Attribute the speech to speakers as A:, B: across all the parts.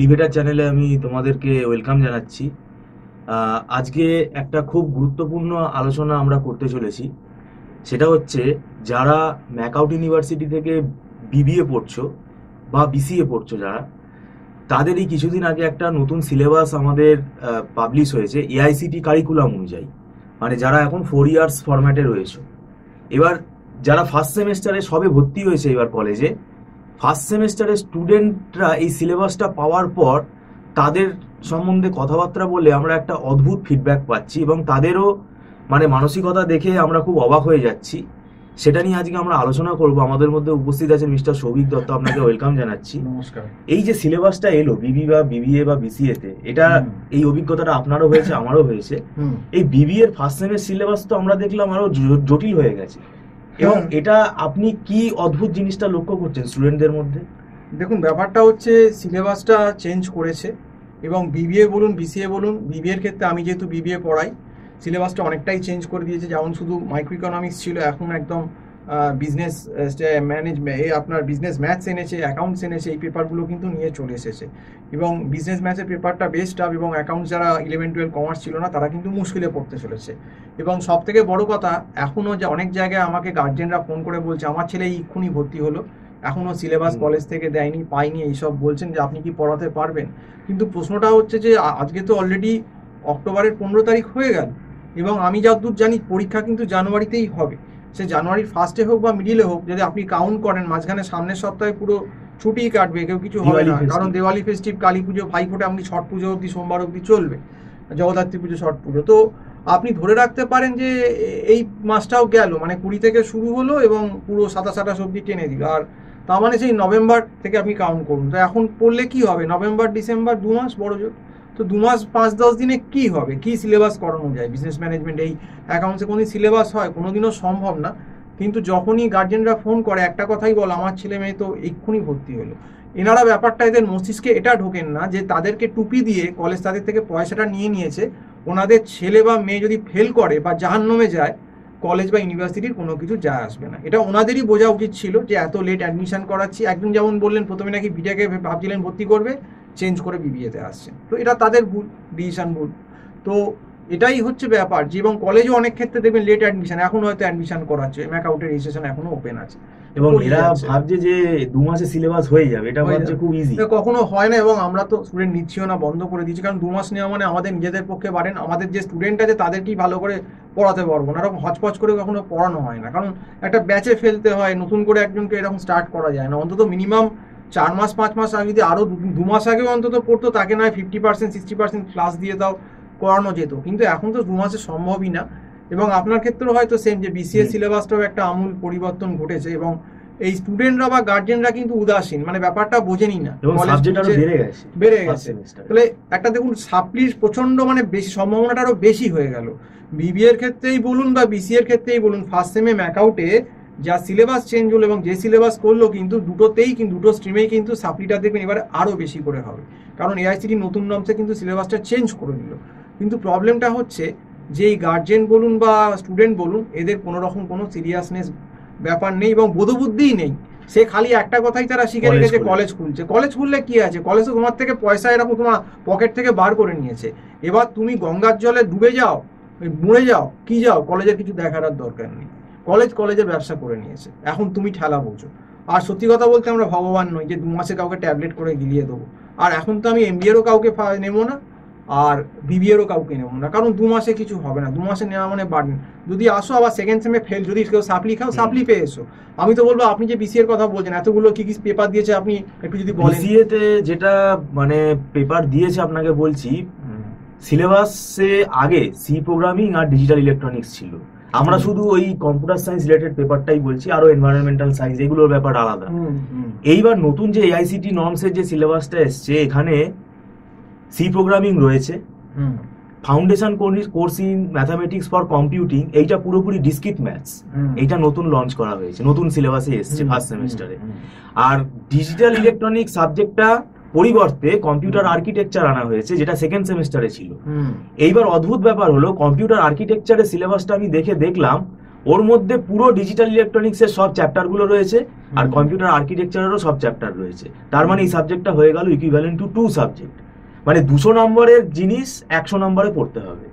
A: Elevator চ্যানেলে আমি তোমাদেরকে ওয়েলকাম জানাচ্ছি। আজকে একটা খুব গুরুত্বপূর্ণ আলোচনা আমরা করতে চলেছি। সেটা হচ্ছে যারা ম্যাকআউট ইউনিভার্সিটি থেকে বিবিএ পড়ছো বা বিসিএ পড়ছো, যারা তাদেরই কিছুদিন আগে একটা নতুন সিলেবাস আমাদের পাবলিশ হয়েছে এআইসিটি কারিকুলাম অনুযায়ী। মানে যারা এখন 4 ইয়ার্স ফরম্যাটে রয়েছে, এবার যারা ফার্স্ট সেমেস্টারে সবে ভর্তি হয়েছে এবার কলেজে, ফার্স্ট সেমেস্টারের স্টুডেন্টরা এই সিলেবাসটা পাওয়ার পর তাদের সম্বন্ধে কথাবার্তা বলে আমরা একটা অদ্ভুত ফিডব্যাক পাচ্ছি এবং তাদেরও মানে মানসিকতা দেখে আমরা খুব অবাক হয়ে যাচ্ছি। সেটা নিয়ে আজকে আমরা আলোচনা করব। আমাদের মধ্যে উপস্থিত আছেন মিস্টার সৌভিক দত্ত, আপনাকে ওয়েলকাম জানাচ্ছি।
B: নমস্কার।
A: এই যে সিলেবাসটা এলো বিবি বা বিবিএ বা বিসিএ তে, এটা এই অভিজ্ঞতাটা আপনারও হয়েছে, আমারও হয়েছে। এই বিবিএ এর ফার্স্ট সেমের সিলেবাস তো আমরা দেখলাম আরো জটিল হয়ে গেছে, এবং এটা আপনি কি অদ্ভুত জিনিসটা লক্ষ্য করছেন স্টুডেন্টদের মধ্যে?
B: দেখুন, ব্যাপারটা হচ্ছে সিলেবাসটা চেঞ্জ করেছে এবং বিবিএ বলুন বিসিএ বলুন, বিবিএ এর ক্ষেত্রে আমি যেহেতু বিবিএ পড়াই, সিলেবাসটা অনেকটাই চেঞ্জ করে দিয়েছে। যেমন শুধু মাইক্রো ইকোনমিক্স ছিল, এখন একদম বিজনেস ম্যানেজমেন্ট, আপনার বিজনেস ম্যাথস এনেছে, অ্যাকাউন্টস এনেছে, এই পেপারগুলো কিন্তু নিয়ে চলে এসেছে। এবং বিজনেস ম্যাথসের পেপারটা বেস্ট টাফ, এবং অ্যাকাউন্টস যারা 11-12 কমার্স ছিল না তারা কিন্তু মুশকিলে পড়তে চলেছে। এবং সব থেকে বড় কথা, এখনও যে অনেক জায়গায় আমাকে গার্জেনরা ফোন করে বলছে আমার ছেলে এক্ষুনি ভর্তি হলো, এখনও সিলেবাস কলেজ থেকে দেয়নি, পাইনি, এইসব বলছেন যে আপনি কি পড়াতে পারবেন। কিন্তু প্রশ্নটা হচ্ছে যে আজকে তো অলরেডি অক্টোবরের 15 তারিখ হয়ে গেল, এবং আমি যতদূর জানি পরীক্ষা কিন্তু জানুয়ারিতেই হবে। সে জানুয়ারির ফার্স্টে হোক বা মিডিলে হোক, যদি আপনি কাউন্ট করেন মাঝখানে সামনের সপ্তাহে পুরো ছুটিই কাটবে, কেউ কিছু হবে না। কারণ দিওয়ালি ফেস্টিভ, কালী পুজো, ভাইফোঁটা, এমনি ছট পুজো অবধি, সোমবার অবধি চলবে, জগদ্ধাত্রী পুজো, ছট পুজো। তো আপনি ধরে রাখতে পারেন যে এই মাসটাও গেল, মানে 20 থেকে শুরু হলো এবং পুরো 27-28 অবধি টেনে দিল। আর তার মানে সেই নভেম্বর থেকে আপনি কাউন্ট করুন। তো এখন পড়লে কি হবে, নভেম্বর ডিসেম্বর 2 মাস বড় জোর। তো 2 মাস 5-10 দিনে কি হবে, কি সিলেবাস করানো যায় বিজনেস ম্যানেজমেন্ট? এই অ্যাকাউন্টসে কোনোদিন সিলেবাস হয়? কোনোদিনও সম্ভব না। কিন্তু যখনই গার্জেনরা ফোন করে একটা কথাই বল, আমার ছেলে মেয়ে তো এক্ষুনি ভর্তি হলো। এনারা ব্যাপারটা, এদের মস্তিষ্কে এটা ঢোকেন না যে তাদেরকে টুপি দিয়ে কলেজ তাদের থেকে পয়সাটা নিয়ে নিয়েছে, ওনাদের ছেলে বা মেয়ে যদি ফেল করে বা জাহান্নামে যায়, কলেজ বা ইউনিভার্সিটির কোনো কিছু যায় আসবে না। এটা ওনাদেরই বোঝা উচিত ছিল যে এত লেট অ্যাডমিশন করাচ্ছি। একজন যেমন বললেন প্রথমে নাকি বিটাকে ভাবছিলেন ভর্তি করবে, চেঞ্জ করে বিবিএতে আসছেন। তো এটা তাদের ভুল, ডিসিশন ভুল। তো এটাই হচ্ছে ব্যাপার যে, এবং কলেজও অনেক ক্ষেত্রে দেখবেন লেট অ্যাডমিশন, এখন হয়তো অ্যাডমিশন করাচ্ছে, ম্যাকআউটের রেজিস্ট্রেশন এখনো ওপেন আছে,
A: এবং এরা ভাবছে যে 2 মাসে সিলেবাস হয়ে যাবে, এটা ভাবছে খুব ইজি।
B: কখনো হয় না, এবং আমরা তো স্টুডেন্ট নিচ্ছিও না, বন্ধ করে দিচ্ছি। কারণ 2 মাস নেওয়া মানে আমাদের নিজেদের পক্ষে বাড়েন, আমাদের যে স্টুডেন্ট আছে তাদেরকেই ভালো করে পড়াতে পারবো না। এরকম হচপচ করে কখনো পড়ানো হয় না, কারণ একটা ব্যাচে ফেলতে হয়, নতুন করে একজনকে এরকম স্টার্ট করা যায় না। অন্তত মিনিমাম 4 মাস 5 মাস আগে, যদি আরও 2 মাস আগেও অন্তত পড়তো, তাকে নয় 50% 60% ক্লাস দিয়ে দাও, করানো যেত। কিন্তু এখন তো 2 মাসে সম্ভবই না। এবং আপনার ক্ষেত্রেও হয়তো সেম, যে বিসিএ সিলেবাসটাও একটা আমূল পরিবর্তন ঘটেছে, এবং এই স্টুডেন্টরা বা গার্জেনরা কিন্তু উদাসীন, মানে ব্যাপারটা বোঝেনি না, বেড়ে গেছে। তাহলে একটা দেখুন, সাপ্লির প্রচন্ড মানে বেশি, সম্ভাবনাটা আরো বেশি হয়ে গেল। বিবিএ এর ক্ষেত্রেই বলুন বা বিসিএ এর ক্ষেত্রেই বলুন, ফার্স্ট সেমে ম্যাকআউটে যা সিলেবাস চেঞ্জ হলো এবং যে সিলেবাস করলো, কিন্তু দুটো স্ট্রিমেই কিন্তু সাপ্লিটা দেখবেন এবার আরো বেশি করে হবে, কারণ এআইসিটি নতুন নর্মসে কিন্তু সিলেবাসটা চেঞ্জ করে দিল। কিন্তু প্রবলেমটা হচ্ছে যে এই গার্জেন বলুন বা স্টুডেন্ট বলুন, এদের কোনো রকম কোনো সিরিয়াসনেস ব্যাপার নেই এবং বোধবুদ্ধিই নেই। সে খালি একটা কথাই তারা শিখে রেখেছে, কলেজ খুলছে। কলেজ খুললে কি আছে, কলেজে তোমার থেকে পয়সা এরকম তোমার পকেট থেকে বার করে নিয়েছে। এবার তুমি গঙ্গার জলে ডুবে যাও, মরে যাও, কি যাও, কলেজের কিছু দেখার আর দরকার নেই। কলেজের ব্যবসা করে নিয়েছে, এখন তুমি ঠেলা বোঝো। আর সত্যি কথা বলতে আমরা ভগবান নই যে 2 মাসে কাউকে ট্যাবলেট করে গিলিয়ে দেবো। আর এখন তো আমি এমবিএরও কাউকে নেবো না, আর বিবিএরও কাউকে নেবো না, কারণ 2 মাসে কিছু হবে না। 2 মাসে নেওয়া মানে বার্ডেন। যদি আসো আবার সেকেন্ড সেমে ফেল, যদি কেউ সাপ্লি খাও, সাপ্লি পেয়ে এসো। আমি তো বলবো, আপনি যে বিসিএ এর কথা বলছেন, এতগুলো কি কি পেপার দিয়েছে আপনি একটু যদি বলেন।
A: বিসিএ তে যেটা মানে পেপার দিয়েছে আপনাকে বলছি, সিলেবাসে আগে সি প্রোগ্রামিং আর ডিজিটাল ইলেকট্রনিক্স ছিল। আমরা শুধু ওই কম্পিউটার সায়েন্স রিলেটেড পেপারটাই বলছি, আরো এনভায়রনমেন্টাল সায়েন্স, এগুলোর ব্যাপার আলাদা। এইবার নতুন যে এআইসিটি নর্মসের যে সিলেবাসটা এসছে, এখানে সি প্রোগ্রামিং রয়েছে, foundation course in mathematics for computing, এইটা পুরোপুরি ডিসক্রিট ম্যাথস, এইটা নতুন লঞ্চ করা হয়েছে, নতুন সিলেবাসে এসছে ফার্স্ট সেমিস্টারে। আর ডিজিটাল ইলেকট্রনিক্স সাবজেক্টটা পরিবর্তে কম্পিউটার আর্কিটেকচার আনা হয়েছে, যেটা সেকেন্ড সেমিস্টারে ছিল। এইবার অদ্ভুত ব্যাপার হলো, কম্পিউটার আর্কিটেকচারের সিলেবাসটা আমি দেখলাম ওর মধ্যে পুরো ডিজিটাল ইলেকট্রনিক্সের সব চ্যাপ্টারগুলো রয়েছে, আর কম্পিউটার আর্কিটেকচারেরও সব চ্যাপ্টার রয়েছে। তার মানে এই সাবজেক্টটা হয়ে গেল ইকুইভ্যালেন্ট টু 2 সাবজেক্ট, মানে 200 নম্বরের জিনিস 100 নম্বরে পড়তে হবে।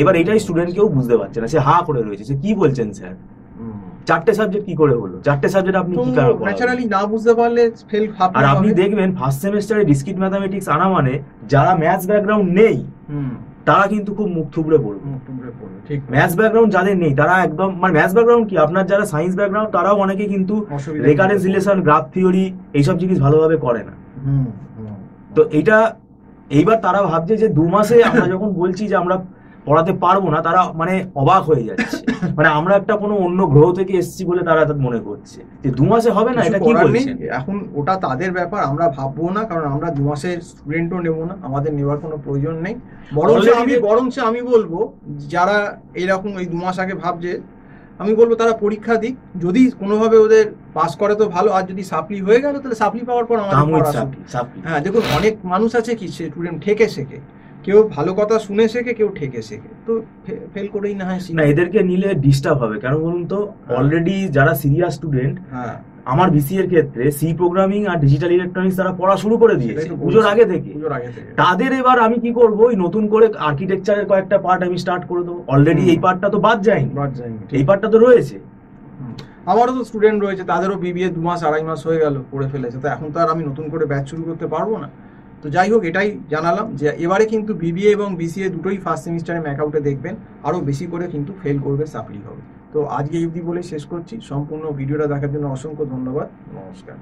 A: এবার এটাই স্টুডেন্ট কেউ বুঝতে পারছে না, সে হা করে রয়েছে, সে কি বলছেন স্যার, 4টে সাবজেক্ট কি করে হলো, 4টে সাবজেক্ট আপনি কি করে
B: ন্যাচারালি না বুঝতে পারলে ফেল।
A: আর আপনি দেখবেন ফার্স্ট সেমেস্টারে ডিসক্রিট ম্যাথমেটিক্স আনা মানে যারা ম্যাথস ব্যাকগ্রাউন্ড নেই তারা কিন্তু খুব মুখ থুবড়ে পড়বে। ম্যাথস ব্যাকগ্রাউন্ড যাদের নেই তারা একদম, মানে ম্যাথস ব্যাকগ্রাউন্ড কি, আপনার যারা সায়েন্স ব্যাকগ্রাউন্ড তারাও অনেকে কিন্তু রেকারেন্স রিলেশন, গ্রাফ থিওরি এইসব জিনিস ভালোভাবে করে না। তো এইবার তারা ভাবছে যে 2 মাসে আমরা যখন বলছি যে আমরা পড়াতে পারবো না, তারা মানে অবাক হয়ে যাচ্ছে, মানে আমরা একটা কোনো অন্য গ্রহ থেকে এসেছি বলে তারা মনে করছে যে 2 মাসে হবে না। এটা কি বলছেন?
B: এখন ওটা তাদের ব্যাপার, আমরা ভাববো না, কারণ আমরা 2 মাসের স্টুডেন্টও নেবো না, আমাদের নেওয়ার কোনো প্রয়োজন নেই। বরঞ্চ আমি বলবো যারা এরকম এই 2 মাস আগে ভাবছে, আমি বলবো তারা পরীক্ষা দিক, যদি কোনোভাবে ওদের পাস করে তো ভালো, আর যদি সাপ্লি হয়ে গেল তাহলে সাপ্লি পাওয়ার পর আমাদের হ্যাঁ, দেখুন অনেক মানুষ আছে কি স্টুডেন্ট ঠেকে শেখে, কেউ ভালো কথা শুনে শেখে, কেউ ঠেকে শেখে, তো ফেল করেই না হয়।
A: না, এদেরকে নিলে ডিস্টার্ব হবে, কেন বলুন তো, অলরেডি যারা সিরিয়াস স্টুডেন্ট, আমার বিসি এর ক্ষেত্রে সি প্রোগ্রামিং আর ডিজিটাল ইলেকট্রনিক্স তারা পড়া শুরু করে দিয়েছে পুজোর আগে থেকে। তাদের এবার আমি কি করব, ওই নতুন করে আর্কিটেকচারের কয়েকটা পার্ট আমি স্টার্ট করে দেবো। অলরেডি এই পার্টটা তো বাদ যায়নি, এই পার্টটা তো রয়েছে।
B: আমারও তো স্টুডেন্ট রয়েছে, তাদেরও বিবিএ 2 মাস 2.5 মাস হয়ে গেল পড়ে ফেলেছে, তো এখন তো আর আমি নতুন করে ব্যাচ শুরু করতে পারবো না। তো যাই হোক, এটাই জানালাম যে এবারে কিন্তু বিবিএ এবং বিসিএ দুটোই ফার্স্ট সেমিস্টারে ম্যাকআউটে দেখবেন, আরও বেশি করে কিন্তু ফেল করবে, সাপ্লি হবে। তো আজকে এই অবধি বলে শেষ করছি। সম্পূর্ণ ভিডিওটা দেখার জন্য অসংখ্য ধন্যবাদ। নমস্কার।